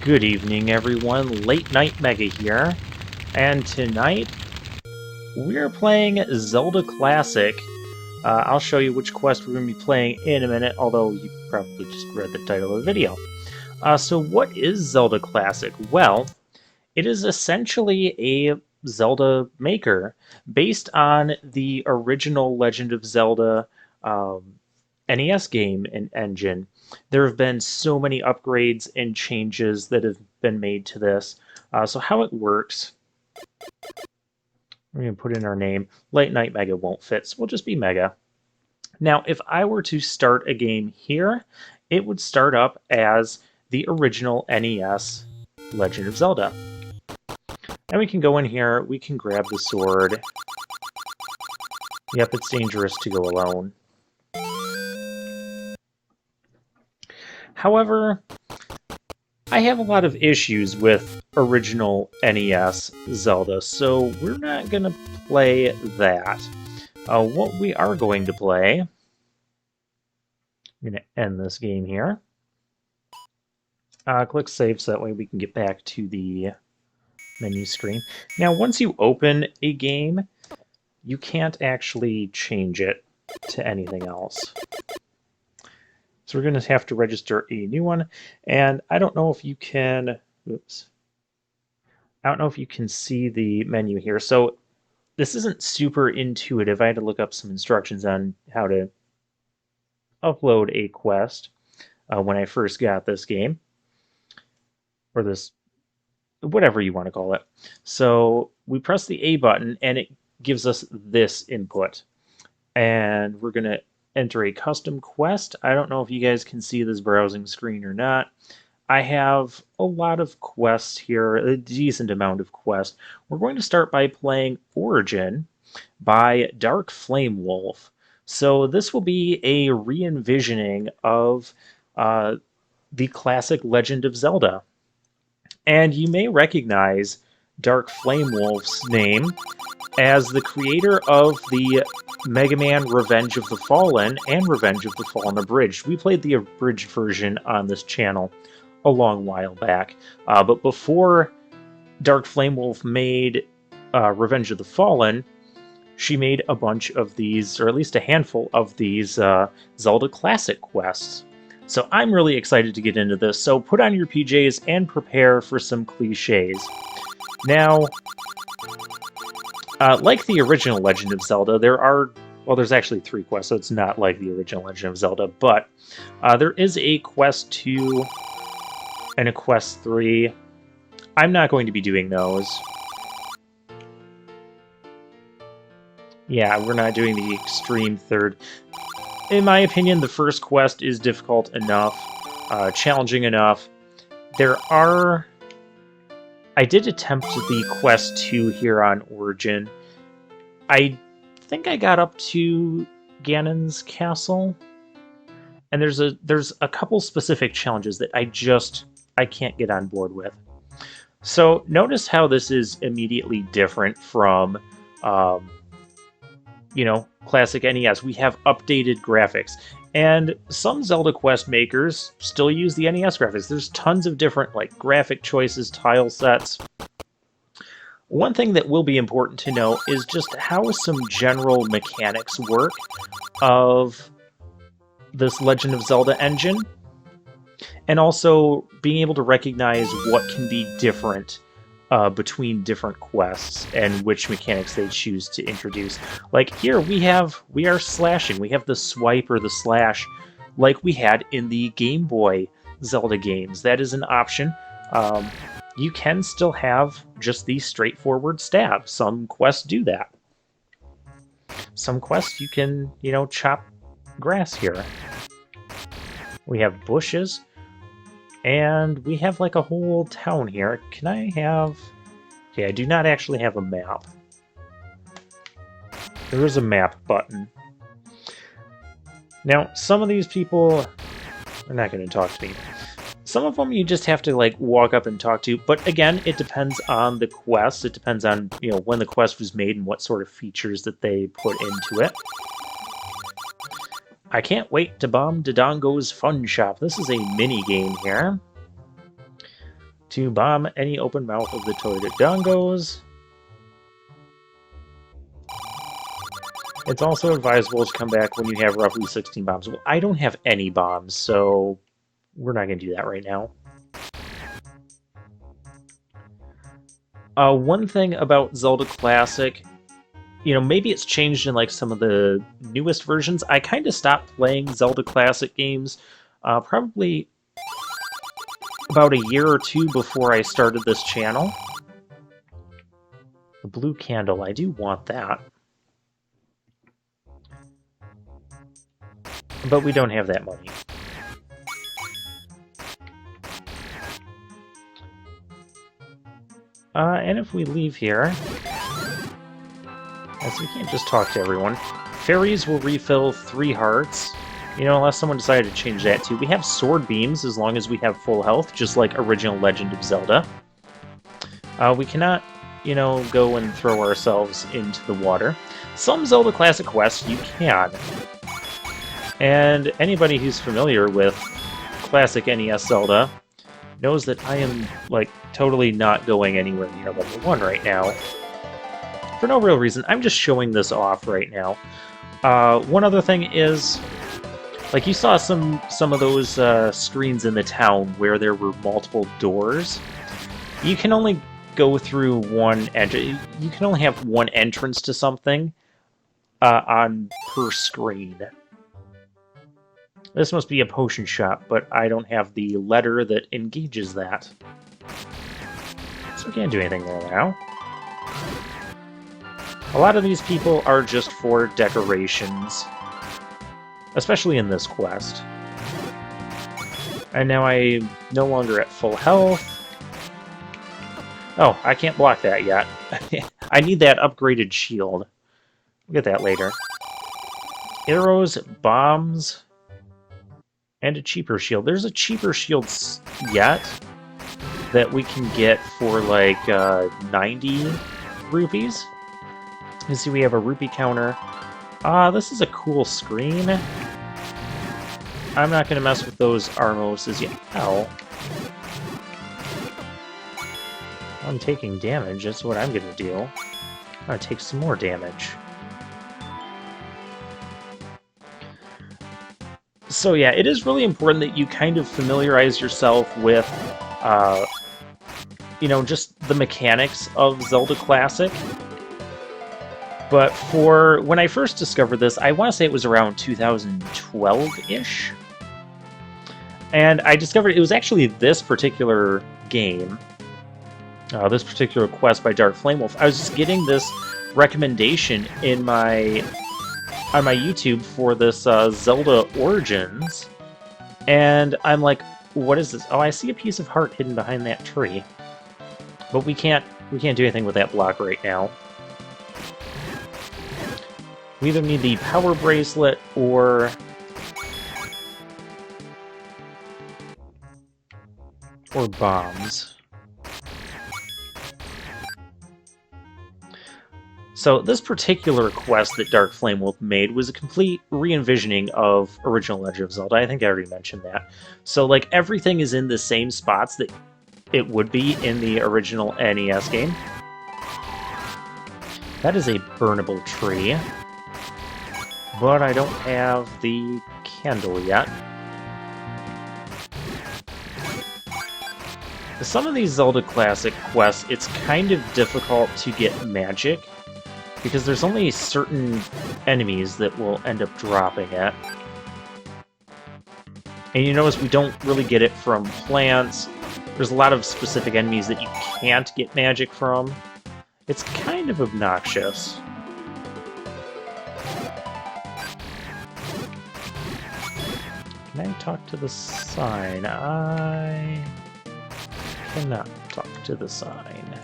Good evening, everyone. Late Night Mega here, and tonight we're playing Zelda Classic. I'll show you which quest we're going to be playing in a minute, although you probably just read the title of the video. So what is Zelda Classic? Well, it is essentially a Zelda Maker based on the original Legend of Zelda NES game and engine. There have been so many upgrades and changes that have been made to this. So how it works, we're going to put in our name. Late Night Mega won't fit, so we'll just be Mega. Now, if I were to start a game here, it would start up as the original NES Legend of Zelda. And we can go in here, we can grab the sword. Yep, it's dangerous to go alone. However, I have a lot of issues with original NES Zelda, so we're not going to play that. What we are going to play, I'm going to end this game here. Click Save so that way we can get back to the menu screen. Now, once you open a game, you can't actually change it to anything else. So we're going to have to register a new one, and I don't know if you can, I don't know if you can see the menu here. So this isn't super intuitive. I had to look up some instructions on how to upload a quest when I first got this game, or this, whatever you want to call it. So we press the A button, and it gives us this input, and we're going to enter a custom quest. I don't know if you guys can see this browsing screen or not. I have a lot of quests here, a decent amount of quests. We're going to start by playing Origin by Dark Flame Wolf. So this will be a re-envisioning of the classic Legend of Zelda. And you may recognize Dark Flame Wolf's name as the creator of the Mega Man Revenge of the Fallen and Revenge of the Fallen Abridged. We played the abridged version on this channel a long while back. But before Dark Flame Wolf made Revenge of the Fallen, she made a bunch of these, or at least a handful of these Zelda Classic quests. So I'm really excited to get into this. So put on your PJs and prepare for some cliches. Now, like the original Legend of Zelda, there's actually 3 quests, so it's not like the original Legend of Zelda, but there is a Quest 2 and a Quest 3. I'm not going to be doing those. Yeah, we're not doing the Extreme Third. In my opinion, the first quest is difficult enough, challenging enough. I did attempt the Quest 2 here on Origin. I think I got up to Ganon's castle, and there's a couple specific challenges that I can't get on board with. So notice how this is immediately different from classic NES. We have updated graphics, and some Zelda quest makers still use the NES graphics. There's tons of different graphic choices, tile sets. One thing that will be important to know is just how some general mechanics work of this Legend of Zelda engine, and also being able to recognize what can be different between different quests and which mechanics they choose to introduce. Like here we are slashing. We have the swipe or the slash like we had in the Game Boy Zelda games. That is an option. You can still have just the straightforward stab. Some quests do that. Some quests you can, chop grass here. We have bushes. And we have a whole town here. Can I have... Okay, I do not actually have a map. There is a map button. Now, some of these people are not going to talk to me. Some of them you just have to walk up and talk to. But again, it depends on the quest. It depends on when the quest was made and what sort of features that they put into it. I can't wait to bomb Dodongo's Fun Shop. This is a mini game here. To bomb any open mouth of the toilet dongos. It's also advisable to come back when you have roughly 16 bombs. Well, I don't have any bombs, so we're not going to do that right now. One thing about Zelda Classic, you know, maybe it's changed in like some of the newest versions. I kind of stopped playing Zelda Classic games probably about a year or two before I started this channel. The blue candle, I do want that. But we don't have that money. And if we leave here... As we can't just talk to everyone. Fairies will refill 3 hearts. You know, unless someone decided to change that too. We have sword beams as long as we have full health, just like original Legend of Zelda. We cannot, you know, go and throw ourselves into the water. Some Zelda Classic quests you can. And anybody who's familiar with classic NES Zelda knows that I am, like, totally not going anywhere near level 1 right now. For no real reason. I'm just showing this off right now. One other thing is, like, you saw some of those screens in the town where there were multiple doors. You can only go through one entrance. You can only have one entrance to something on per screen. This must be a potion shop, but I don't have the letter that engages that. So we can't do anything there now. A lot of these people are just for decorations. Especially in this quest. And now I'm no longer at full health. Oh, I can't block that yet. I need that upgraded shield. We'll get that later. Arrows, bombs, and a cheaper shield. There's a cheaper shield yet that we can get for like 90 rupees. You see we have a rupee counter. This is a cool screen. I'm not going to mess with those Armoses yet. Ow. I'm taking damage, that's what I'm going to do. I'm going to take some more damage. So yeah, it is really important that you kind of familiarize yourself with, you know, just the mechanics of Zelda Classic. But for when I first discovered this, I want to say it was around 2012-ish. And I discovered it was actually this particular game, this particular quest by Dark Flame Wolf. I was just getting this recommendation in on my YouTube for this Zelda Origins, and I'm like, what is this? Oh, I see a piece of heart hidden behind that tree. But we can't do anything with that block right now. We either need the power bracelet or bombs. So this particular quest that Dark Flame Wolf made was a complete re-envisioning of original Legend of Zelda. I think I already mentioned that. So like everything is in the same spots that it would be in the original NES game. That is a burnable tree. But I don't have the candle yet. Some of these Zelda Classic quests, it's kind of difficult to get magic, because there's only certain enemies that will end up dropping it. And you notice we don't really get it from plants. There's a lot of specific enemies that you can't get magic from. It's kind of obnoxious. Can I talk to the sign? I cannot talk to the sign.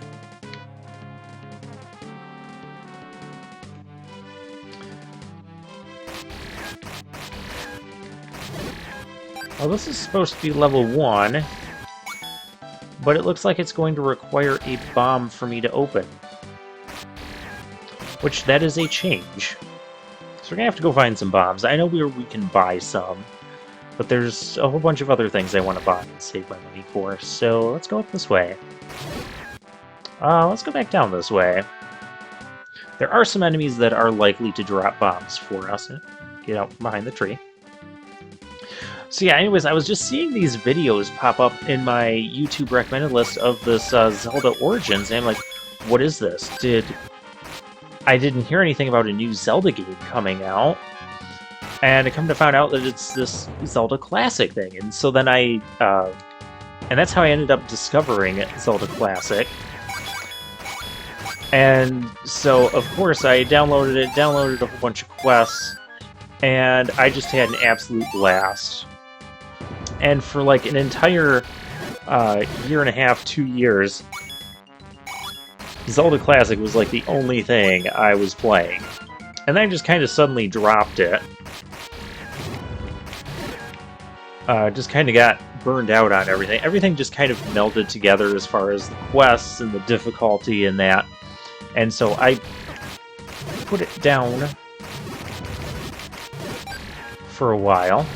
Well, this is supposed to be level 1, but it looks like it's going to require a bomb for me to open. Which, that is a change. So we're going to have to go find some bombs. I know we can buy some. But there's a whole bunch of other things I want to buy and save my money for, so let's go up this way. Let's go back down this way. There are some enemies that are likely to drop bombs for us. Get out from behind the tree. So yeah, anyways, I was just seeing these videos pop up in my YouTube recommended list of this Zelda Origins, and I'm like, what is this? I didn't hear anything about a new Zelda game coming out, and I come to find out that it's this Zelda Classic thing, and so then and that's how I ended up discovering Zelda Classic. And so, of course, I downloaded a whole bunch of quests, and I just had an absolute blast. And for like an entire year and a half, 2 years, Zelda Classic was like the only thing I was playing. And then I just kind of suddenly dropped it. Just kind of got burned out on everything. Everything just kind of melded together as far as the quests and the difficulty and that. And so I put it down for a while.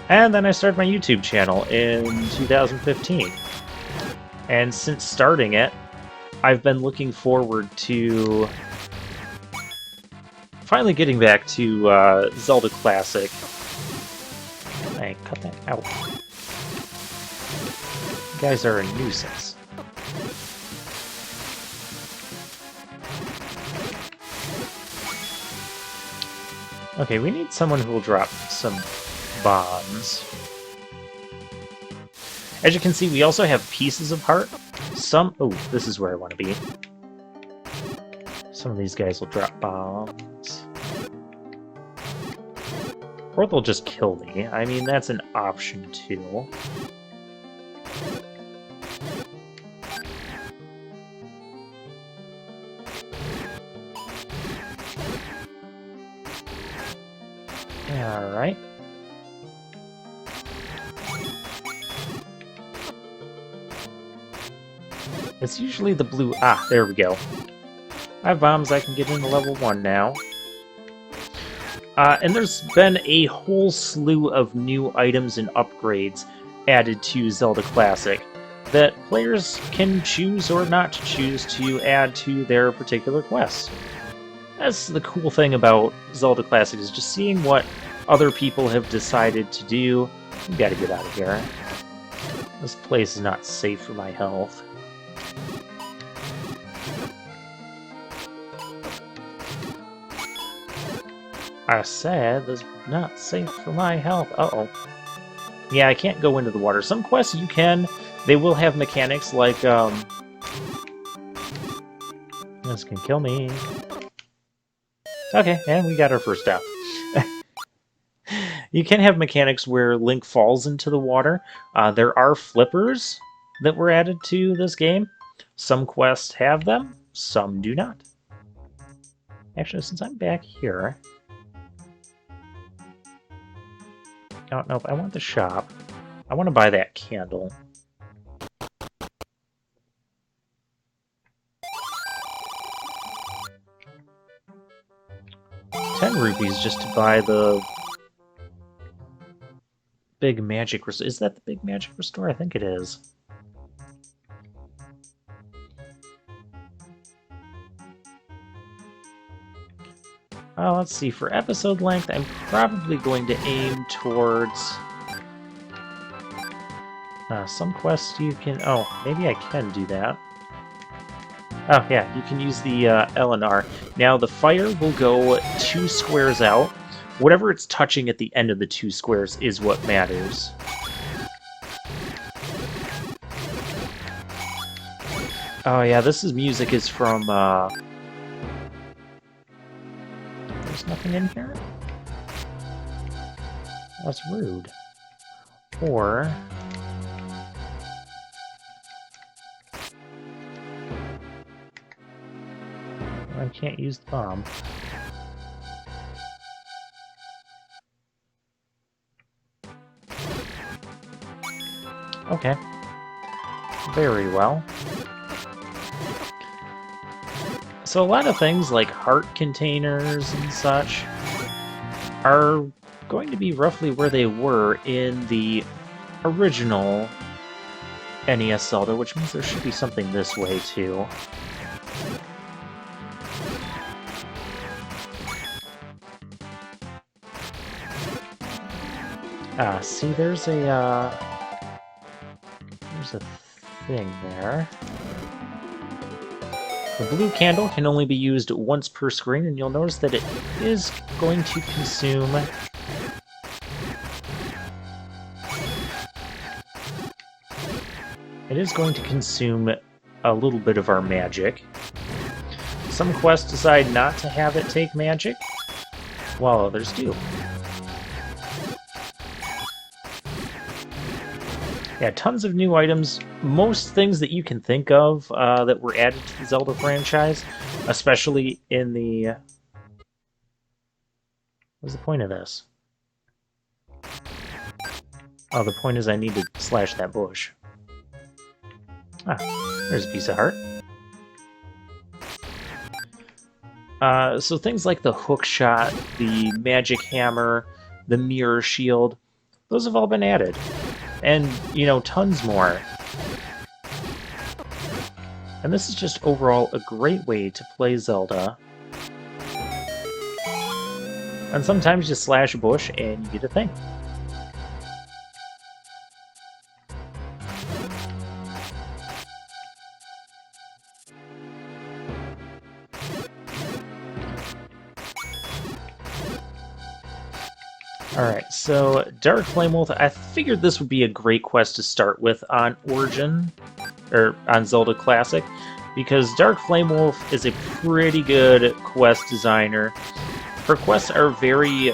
And then I started my YouTube channel in 2015. And since starting it, I've been looking forward to finally getting back to Zelda Classic. I cut that out. You guys are a nuisance. Okay, we need someone who will drop some bombs. As you can see, we also have pieces of heart. Oh, this is where I want to be. Some of these guys will drop bombs. Or they'll just kill me. I mean, that's an option too. Alright. It's usually the blue... Ah, there we go. I have bombs, I can get into level 1 now. And there's been a whole slew of new items and upgrades added to Zelda Classic that players can choose or not choose to add to their particular quests. That's the cool thing about Zelda Classic, is just seeing what other people have decided to do. We gotta get out of here. This place is not safe for my health. I said this is not safe for my health. Uh-oh. Yeah, I can't go into the water. Some quests you can. They will have mechanics like, this can kill me. Okay, and we got our first death. You can have mechanics where Link falls into the water. There are flippers that were added to this game. Some quests have them, some do not. Actually, since I'm back here... Oh, nope, I want the shop. I want to buy that candle. 10 rupees just to buy the big magic restore. Is that the big magic restore? I think it is. Let's see, for episode length, I'm probably going to aim towards... some quests you can... Oh, maybe I can do that. Oh, yeah, you can use the L and R. Now, the fire will go 2 squares out. Whatever it's touching at the end of the 2 squares is what matters. Oh, yeah, music is from, There's nothing in here? That's rude. Or... I can't use the bomb. Okay. Very well. So a lot of things like heart containers and such are going to be roughly where they were in the original NES Zelda, which means there should be something this way too. Ah, see, there's a thing there. The blue candle can only be used once per screen, and you'll notice that it is going to consume a little bit of our magic. Some quests decide not to have it take magic, while others do. Yeah, tons of new items. Most things that you can think of that were added to the Zelda franchise, especially in the... What's the point of this? Oh, the point is I need to slash that bush. Ah, there's a piece of heart. So things like the hook shot, the magic hammer, the mirror shield, those have all been added. And, you know, tons more. And this is just overall a great way to play Zelda. And sometimes you slash a bush and you get a thing. Alright, so Dark Flame Wolf, I figured this would be a great quest to start with on Origin, or on Zelda Classic, because Dark Flame Wolf is a pretty good quest designer. Her quests are very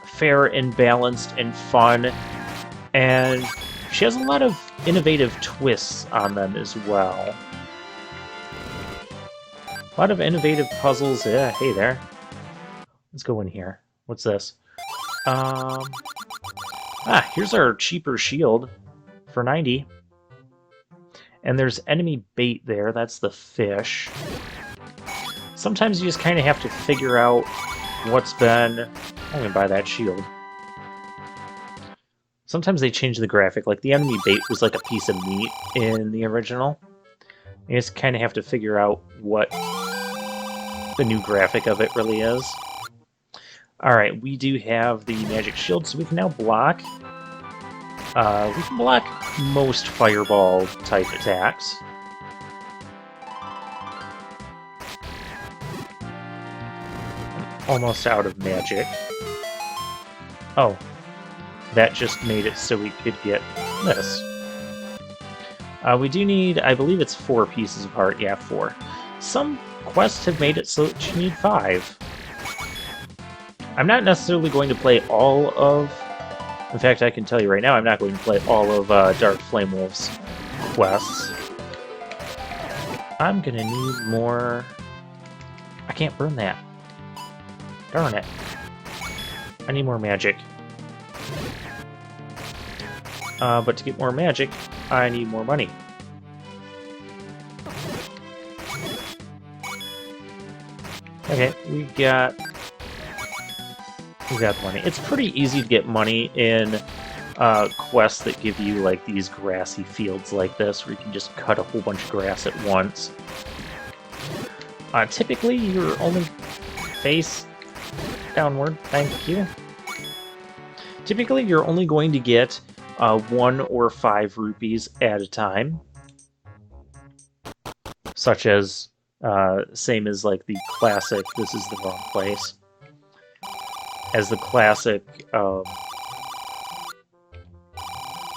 fair and balanced and fun, and she has a lot of innovative twists on them as well. A lot of innovative puzzles. Yeah, hey there. Let's go in here. What's this? Here's our cheaper shield for 90. And there's enemy bait there. That's the fish. Sometimes you just kind of have to figure out what's been... I'm gonna buy that shield. Sometimes they change the graphic. Like, the enemy bait was like a piece of meat in the original. You just kind of have to figure out what the new graphic of it really is. Alright, we do have the magic shield, so we can now block. We can block most fireball-type attacks. Almost out of magic. Oh, that just made it so we could get this. We do need, I believe it's 4 pieces of heart. Yeah, 4. Some quests have made it so that you need 5. I'm not necessarily going to play all of... In fact, I can tell you right now, I'm not going to play all of Dark Flame Wolf's quests. I'm gonna need more... I can't burn that. Darn it. I need more magic. But to get more magic, I need more money. Okay, we got money. It's pretty easy to get money in quests that give you like these grassy fields like this, where you can just cut a whole bunch of grass at once. Typically, you're only face downward. Thank you. Typically, you're only going to get 1 or 5 rupees at a time, such as same as like the classic. This is the wrong place. As the classic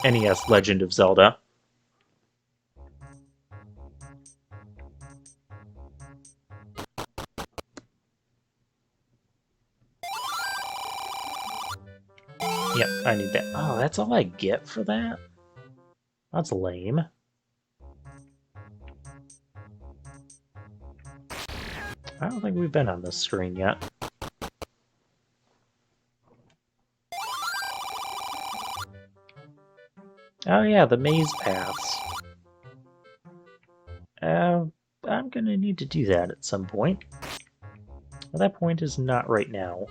NES Legend of Zelda. Yep, I need that. Oh, that's all I get for that? That's lame. I don't think we've been on this screen yet. Oh yeah, the maze paths. I'm gonna need to do that at some point. Well, that point is not right now.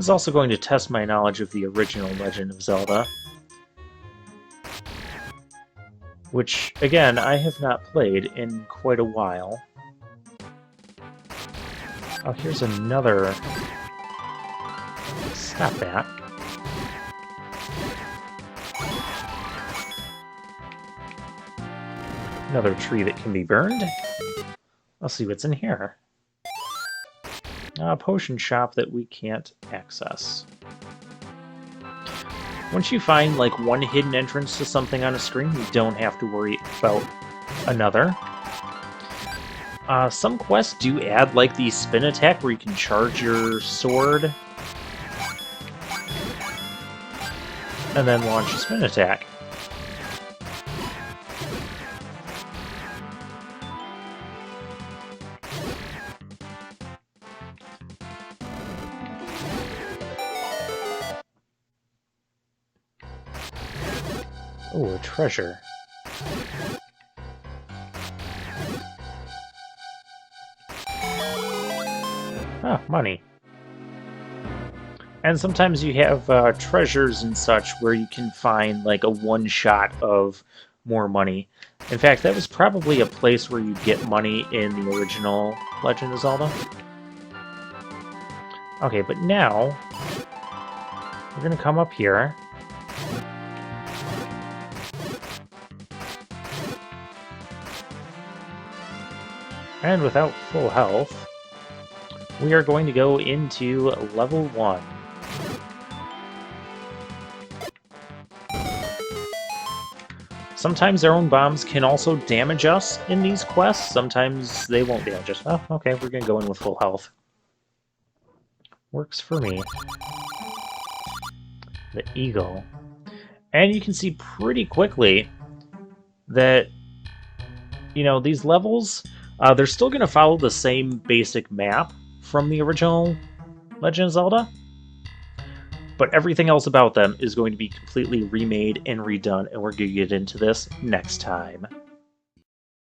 This is also going to test my knowledge of the original Legend of Zelda, which, again, I have not played in quite a while. Oh, here's another... Stop that. Another tree that can be burned. Let's see what's in here. A potion shop that we can't access. Once you find like one hidden entrance to something on a screen, you don't have to worry about another. Some quests do add like the spin attack where you can charge your sword and then launch a spin attack. Oh, a treasure. Ah, money. And sometimes you have treasures and such where you can find like a one-shot of more money. In fact, that was probably a place where you get money in the original Legend of Zelda. Okay, but now we're gonna come up here. And without full health, we are going to go into level 1. Sometimes their own bombs can also damage us in these quests. Sometimes they won't damage us. Oh, okay, we're going to go in with full health. Works for me. The eagle. And you can see pretty quickly that, you know, these levels... they're still going to follow the same basic map from the original Legend of Zelda, but everything else about them is going to be completely remade and redone, and we're going to get into this next time.